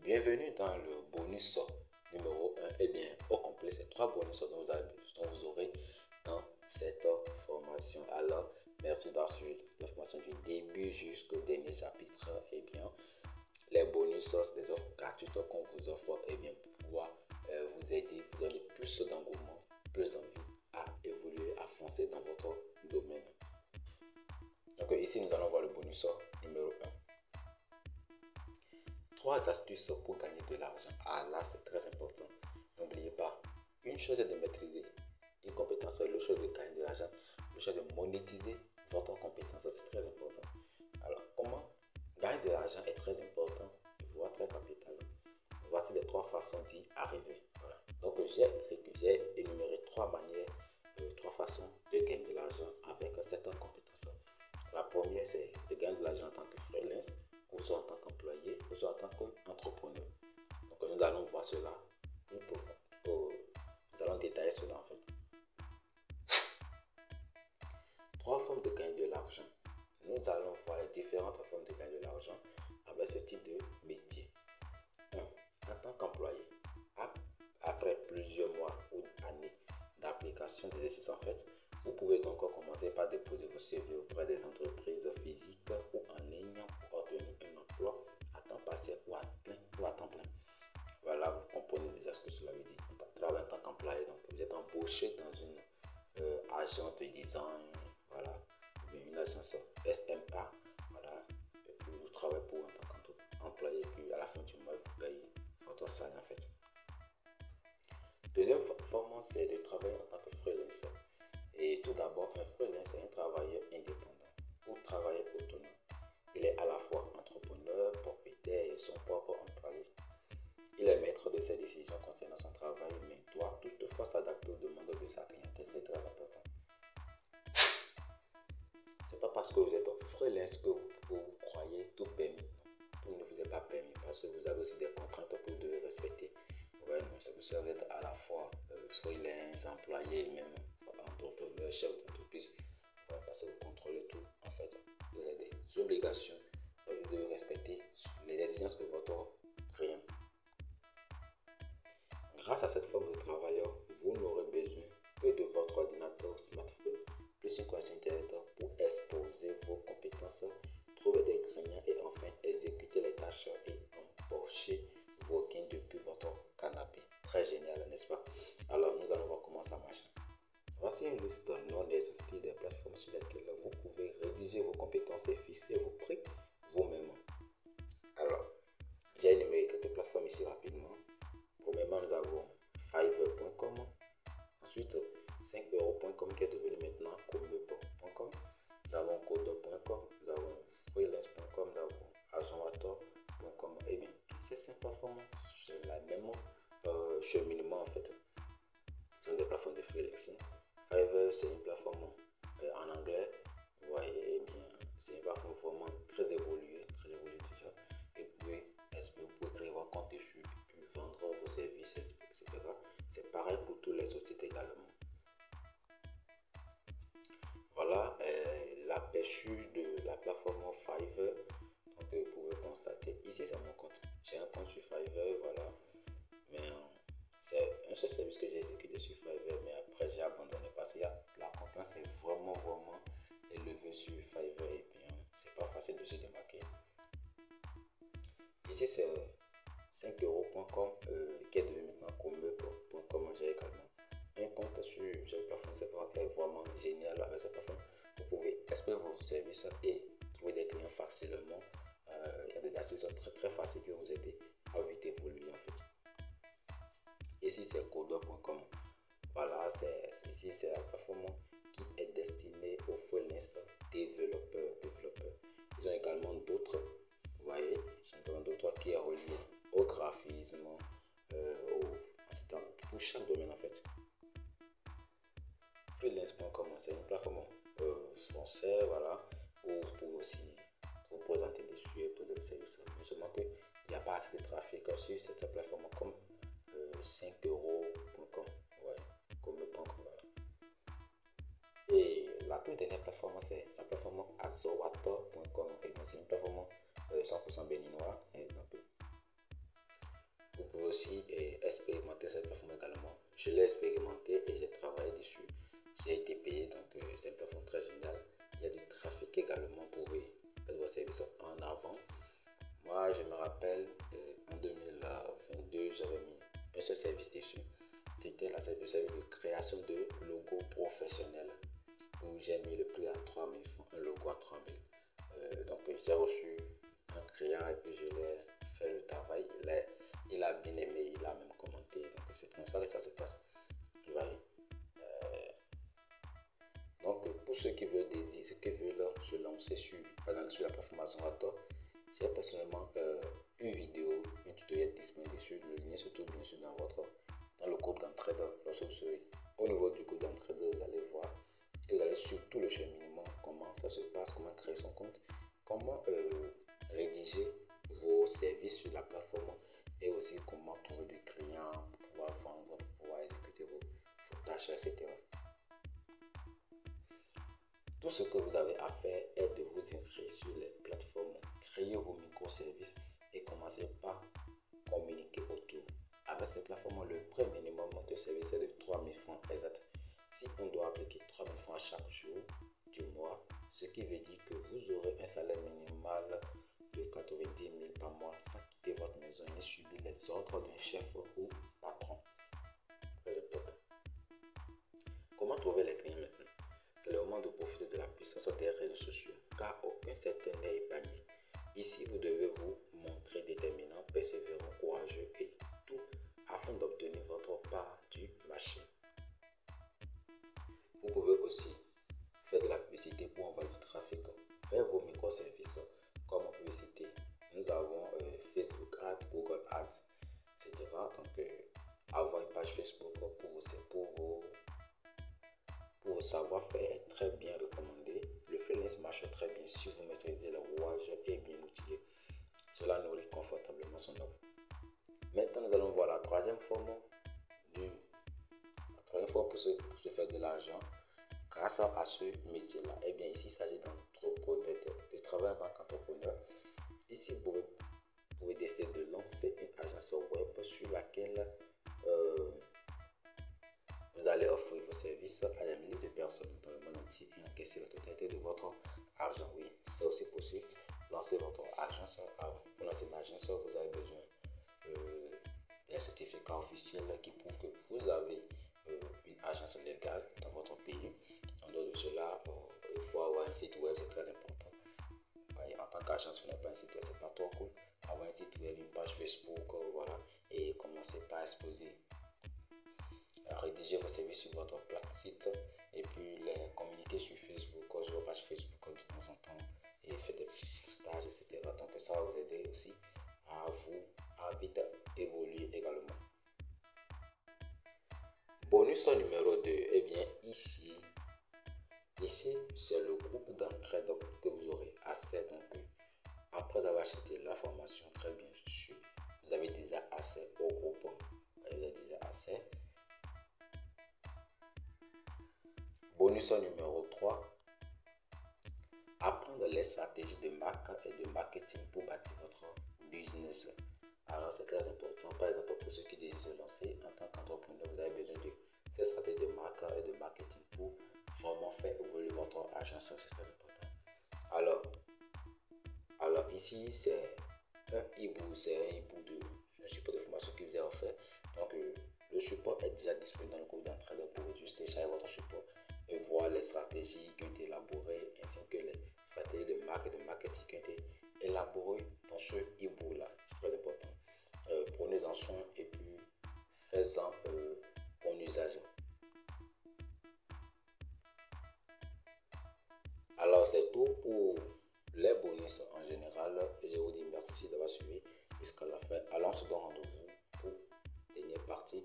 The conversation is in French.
Bienvenue dans le bonus numéro 1. Eh bien, au complet, c'est 3 bonus dont vous aurez dans cette formation. Alors, merci d'avoir suivi la formation du début jusqu'au dernier chapitre. Eh bien, les bonus, c'est des offres gratuites qu'on vous offre pour pouvoir vous aider, vous donner plus d'engouement, plus d'envie à évoluer, à foncer dans votre domaine. Donc ici, nous allons voir le bonus numéro 1. 3 astuces pour gagner de l'argent. Ah là, c'est très important. N'oubliez pas, une chose est de maîtriser une compétence, l'autre chose est de gagner de l'argent, l'autre chose est de monétiser votre compétence. C'est très important. Alors, comment gagner de l'argent est très important, voire très capital. Voici les 3 façons d'y arriver. Voilà. Donc, j'ai énuméré 3 manières, 3 façons de gagner de l'argent avec cette compétence. La première, c'est de gagner de l'argent en tant que freelance, ou soit en tant qu'employé, ou soit en tant qu'entrepreneur. Donc nous allons voir cela plus profond. Nous allons détailler cela en fait. 3 formes de gagner de l'argent. Nous allons voir les différentes formes de gagner de l'argent avec ce type de métier. 1. En tant qu'employé, après plusieurs mois ou années d'application d'exercice en fait, vous pouvez donc commencer par déposer vos CV auprès des entreprises physiques ou en ligne pour obtenir un emploi à temps partiel ou à temps plein. Voilà, vous comprenez déjà ce que cela veut dire. Travailler en tant qu'employé, donc vous êtes embauché dans une agence de design, voilà, une agence SMA, voilà, et puis vous travaillez pour en tant qu'employé, et puis à la fin du mois, vous payez votre salaire en fait. Deuxième forme, c'est de travailler en tant que freelancer. Et tout d'abord, un freelance est un travailleur indépendant ou travailleur autonome. Il est à la fois entrepreneur, propriétaire et son propre employé. Il est maître de ses décisions concernant son travail, mais doit toutefois s'adapter aux demandes de sa clientèle. C'est très important. C'est pas parce que vous êtes freelance que vous croyez tout permis. Tout ne vous est pas permis parce que vous avez aussi des contraintes que vous devez respecter. Ouais, non, c'est que vous êtes à la fois freelance, employé, même entrepreneur, chef d'entreprise. Ouais, parce que vous contrôlez tout. En fait, vous avez des obligations. Vous devez respecter les exigences de votre client. Grâce à cette forme de travailleur, vous n'aurez besoin que de votre ordinateur ou smartphone, plus une connexion internet pour exposer vos compétences, trouver des clients et enfin exécuter les tâches et empocher vos gains depuis votre canapé. Très génial, n'est-ce pas? Alors, nous allons voir comment ça marche. Voici une liste non exhaustive des plateformes sur lesquelles vous pouvez rédiger vos compétences et fixer vos prix vous-même. Alors, j'ai énuméré quelques plateformes ici rapidement. Premièrement, nous avons Fiverr.com, ensuite 5euros.com qui est devenu maintenant Comeup.com, nous avons Coder.com, nous avons Freelance.com, nous avons Agenwator.com. Et bien, toutes ces 5 plateformes, c'est la même cheminement en fait. Ce sont des plateformes de freelancing. Fiverr, c'est une plateforme en anglais. Vous voyez, bien, c'est une plateforme vraiment très évoluée déjà. Et puis, vous pouvez créer votre compte dessus, puis vendre vos services, etc. C'est pareil pour tous les autres sites également. Voilà l'aperçu de la plateforme Fiverr. Donc, vous pouvez constater. Ici, c'est mon compte. J'ai un compte sur Fiverr, voilà. Mais c'est un seul service que j'ai exécuté sur Fiverr, mais après j'ai abandonné parce que la concurrence est vraiment élevée sur Fiverr et puis c'est pas facile de se démarquer. Ici c'est 5euros.com qui est devenu maintenant Comeup.com. J'ai également un compte sur cette plateforme. Cette plateforme est vraiment génial avec cette plateforme. Vous pouvez exposer vos services et trouver des clients facilement. Il y a des astuces très faciles qui vont vous aider à vite évoluer en fait. Ici c'est Coder.com. Voilà, ici c'est la plateforme qui est destinée aux freelance développeurs. Ils ont également d'autres, vous voyez, ils ont également d'autres qui est relié au graphisme, pour chaque domaine en fait. Freelance.com, c'est une plateforme française, voilà, où vous pouvez aussi vous présenter dessus et poser des services. Mais seulement qu'il n'y a pas assez de trafic sur cette plateforme comme 5euros.com, ouais, comme le point, voilà. Et la toute dernière plateforme, c'est la plateforme Agenwator.com. C'est une plateforme 100% béninois. Et donc, aussi expérimenter cette plateforme également. Je l'ai expérimenté et j'ai travaillé dessus. J'ai été payé, donc c'est une plateforme très géniale. Il y a du trafic également pour mettre vos services en avant. Moi, je me rappelle, en 2022, j'avais mis un seul service dessus. C'était le service de création de logos professionnels où j'ai mis le prix à 3000 francs, un logo à 3000. Donc j'ai reçu un client et puis je l'ai fait le travail. Il a bien aimé, il a même commenté. Donc c'est comme ça que ça se passe. Vous voyez. Donc pour ceux qui veulent se lancer sur la plateforme Zorator, j'ai personnellement une vidéo, un tutoriel disponible dessus. Le lien se trouve bien sûr dans le code d'entraide. Lorsque vous serez au niveau du code d'entraide, vous allez voir et vous allez surtout le cheminement, comment ça se passe, comment créer son compte, comment rédiger vos services sur la plateforme et aussi comment trouver des clients pour pouvoir vendre, pour pouvoir exécuter vos tâches, etc. Tout ce que vous avez à faire est de vous inscrire sur les plateformes, créer vos microservices et commencer par communiquer autour. Avec ces plateformes, le prix minimum de service est de 3000 francs exact. Si on doit appliquer 3000 francs chaque jour du mois, ce qui veut dire que vous aurez un salaire minimal de 90 000 par mois sans quitter votre maison ni subir les ordres d'un chef ou patron. Très important. Comment trouver les clients maintenant? C'est le moment de profiter de la puissance des réseaux sociaux, car aucun secteur n'est épargné. Ici, vous devez vous montrer déterminant, persévérant, courageux et tout afin d'obtenir votre part du marché. Vous pouvez aussi faire de la publicité pour envoyer du trafic vers vos microservices comme publicité. Nous avons Facebook Ads, Google Ads, etc. Donc, avoir une page Facebook pour vos savoir-faire est très bien recommandé. Le freelance marche très bien si vous maîtrisez le rouage et bien outillé. Cela nourrit confortablement son offre. Maintenant, nous allons voir la troisième forme pour se faire de l'argent grâce à ce métier-là. Et bien ici, il s'agit de travailler en tant qu'entrepreneur. Ici, vous pouvez décider de lancer une agence web sur laquelle vous allez offrir vos services à des milliers de personnes dans le monde entier et encaisser la totalité de votre argent. Oui, c'est aussi possible. Lancer votre agence. Pour lancer une agence, vous avez besoin d'un certificat officiel qui prouve que vous avez une agence légale dans votre pays. En dehors de cela, il faut avoir un site web, c'est très important. En tant qu'agence, vous n'avez pas un site web, c'est pas trop cool. Avoir un site web, une page Facebook, voilà, et commencer par exposer, rédiger vos services sur votre site et puis les communiquer sur Facebook, sur votre page Facebook de temps en temps et faire des stages, etc. Donc ça va vous aider aussi à vite évoluer également. Bonus numéro 2, et bien ici c'est le groupe d'entraide que vous aurez accès. Donc après avoir acheté la formation très bien reçue, vous avez déjà accès au groupe, vous avez déjà accès. Bonus numéro 3, apprendre les stratégies de marque et de marketing pour bâtir votre business. Alors c'est très important. Par exemple, pour ceux qui désirent se lancer en tant qu'entrepreneur, vous avez besoin de ces stratégies de marque et de marketing pour vraiment faire évoluer votre agence. C'est très important. Alors ici, c'est un e-book, un support de formation qui vous est offert. Donc le support est déjà disponible dans le groupe d'entraide. Vous pouvez juste télécharger votre support et voir les stratégies qui ont été élaborées ainsi que les stratégies de marque et de marketing qui ont été élaborées dans ce e-book là. C'est très important. Prenez-en soin et puis faites-en bon usage. Alors c'est tout pour les bonus en général. Et je vous dis merci d'avoir suivi jusqu'à la fin. Alors on se donne rendez-vous pour la dernière partie